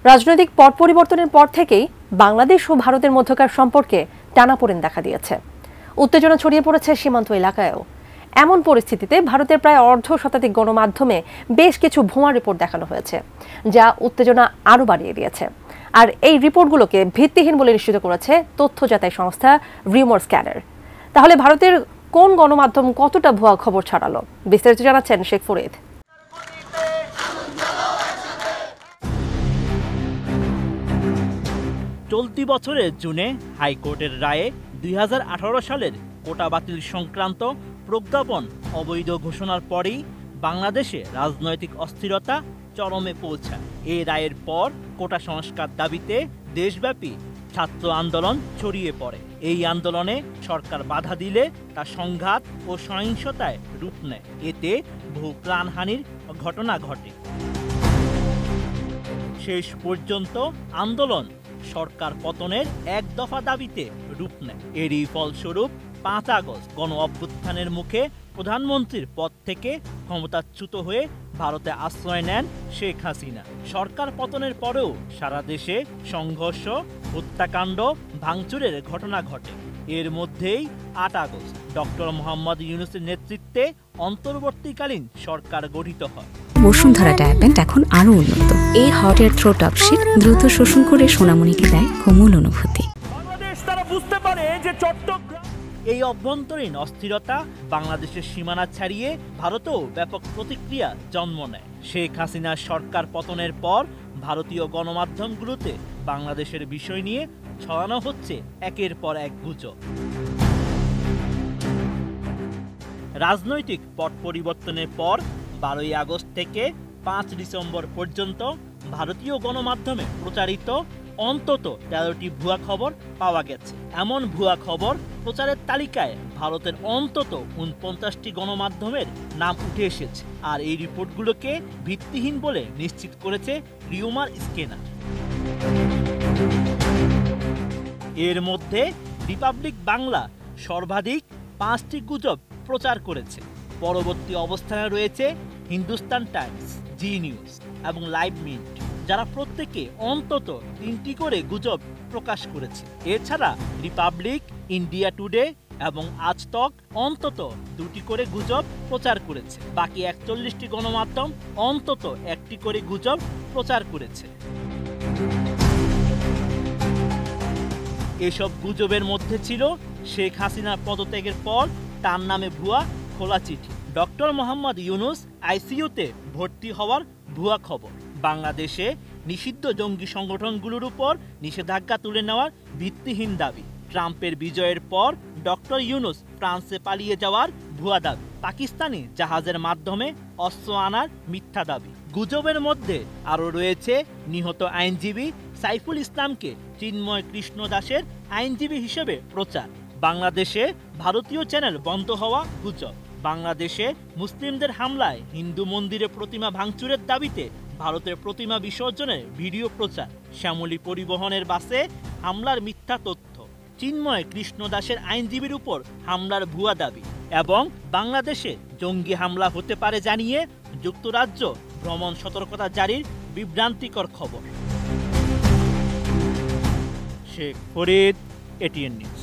রাজনৈতিক পট পরিবর্তনের পর থেকেই বাংলাদেশ ও ভারতের মধ্যকার সম্পর্কে টানাপোড়েন দেখা দিয়েছে। উত্তেজনা ছড়িয়ে পড়েছে সীমান্ত এলাকায়ও। এমন পরিস্থিতিতে ভারতের প্রায় অর্ধ শতাধিক গণমাধ্যমে বেশ কিছু ভুয়া রিপোর্ট দেখানো হয়েছে, যা উত্তেজনা আরও বাড়িয়ে দিয়েছে। আর এই রিপোর্টগুলোকে ভিত্তিহীন বলে নিশ্চিত করেছে তথ্য যাচাই সংস্থা রিউমার স্ক্যানার। তাহলে ভারতের কোন গণমাধ্যম কতটা ভুয়া খবর ছড়ালো, বিস্তারিত জানাচ্ছেন শেখ ফরিদ। চলতি বছরের জুনে হাইকোর্টের রায়ে 2018 সালের কোটা বাতিল সংক্রান্ত প্রজ্ঞাপন অবৈধ ঘোষণার পরেই বাংলাদেশে রাজনৈতিক অস্থিরতা চরমে পৌঁছায়। এই রায়ের পর কোটা সংস্কার দাবিতে দেশব্যাপী ছাত্র আন্দোলন ছড়িয়ে পড়ে। এই আন্দোলনে সরকার বাধা দিলে তা সংঘাত ও সহিংসতায় রূপ নেয়। এতে বহু প্রাণহানির ঘটনা ঘটে। শেষ পর্যন্ত আন্দোলন সরকার পতনের এক দফা দাবিতে রূপ নেয়। এরই ফলস্বরূপ 5 আগস্ট গণ অভ্যুত্থানের মুখে প্রধানমন্ত্রীর পদ থেকে ক্ষমতাচ্যুত হয়ে ভারতে আশ্রয় নেন শেখ হাসিনা। সরকার পতনের পরেও সারা দেশে সংঘর্ষ, হত্যাকাণ্ড, ভাঙচুরের ঘটনা ঘটে। এর মধ্যেই 8 আগস্ট ডক্টর মোহাম্মদ ইউনূসের নেতৃত্বে অন্তর্বর্তীকালীন সরকার গঠিত হয়। বসুন্ধরা ডায়াপেন্ট এখন আরো উন্নত। এই hot air through top sheet দ্রুত শোষণ করে সোনামণিকে দেয় কোমল অনুভূতি। বাংলাদেশ তারা বুঝতে পারে যে চট্টগ্রাম। এই অভ্যন্তরীণ অস্থিরতা বাংলাদেশের সীমানা ছাড়িয়ে ভারতেও ব্যাপক প্রতিক্রিয়া জন্ম নেয়। শেখ হাসিনার সরকার পতনের পর ভারতীয় গণমাধ্যমগুলোতে বাংলাদেশের বিষয় নিয়ে ছড়ানো হচ্ছে একের পর এক গুজব। রাজনৈতিক পট পরিবর্তনের পর 12ই আগস্ট থেকে 5 ডিসেম্বর পর্যন্ত ভারতীয় গণমাধ্যমে প্রচারিত অন্তত 13টি ভুয়া খবর পাওয়া গেছে। এমন ভুয়া খবর প্রচারের তালিকায় ভারতের অন্তত 49টি গণমাধ্যমের নাম উঠে এসেছে। আর এই রিপোর্টগুলোকে ভিত্তিহীন বলে নিশ্চিত করেছে রিউমার স্ক্যানার। এর মধ্যে রিপাবলিক বাংলা সর্বাধিক 5টি গুজব প্রচার করেছে। পরবর্তী অবস্থানে রয়েছে হিন্দুস্তান টাইমস, জি নিউজ এবং লাইভ মিন্ট, যারা প্রত্যেকে অন্তত 3টি করে গুজব প্রকাশ করেছে। এছাড়া রিপাবলিক, ইন্ডিয়া টুডে এবং আজ তক অন্তত 2টি করে গুজব প্রচার করেছে। বাকি 41টি গণমাধ্যম অন্তত 1টি করে গুজব প্রচার করেছে। এসব গুজবের মধ্যে ছিল শেখ হাসিনার পদত্যাগের পর তার নামে ভুয়া খোলা চিঠি, ডক্টর মোহাম্মদ ইউনূস আইসিইউতে ভর্তি হওয়ার ভুয়া খবর, বাংলাদেশে নিষিদ্ধ জঙ্গি সংগঠনগুলোর উপর নিষেধাজ্ঞা তুলে নেওয়ার ভিত্তিহীন দাবি, ট্রাম্পের বিজয়ের পর ডক্টর ইউনূস ফ্রান্সে পালিয়ে যাওয়ার ভুয়া দাবি, পাকিস্তানি জাহাজের মাধ্যমে অস্ত্র আনার মিথ্যা দাবি। গুজবের মধ্যে আরও রয়েছে নিহত আইনজীবী সাইফুল ইসলামকে চিন্ময় কৃষ্ণ দাসের আইনজীবী হিসেবে প্রচার, বাংলাদেশে ভারতীয় চ্যানেল বন্ধ হওয়া গুজব, বাংলাদেশে মুসলিমদের হামলায় হিন্দু মন্দিরে প্রতিমা ভাঙচুরের দাবিতে ভারতের প্রতিমা বিসর্জনের ভিডিও প্রচার, শ্যামলী পরিবহনের বাসে হামলার মিথ্যা তথ্য, চিন্ময় কৃষ্ণ দাসের আইনজীবীর উপর হামলার ভুয়া দাবি এবং বাংলাদেশে জঙ্গি হামলা হতে পারে জানিয়ে যুক্তরাজ্য ভ্রমণ সতর্কতা জারির বিভ্রান্তিকর খবর। Sheikh Farid, ATN news.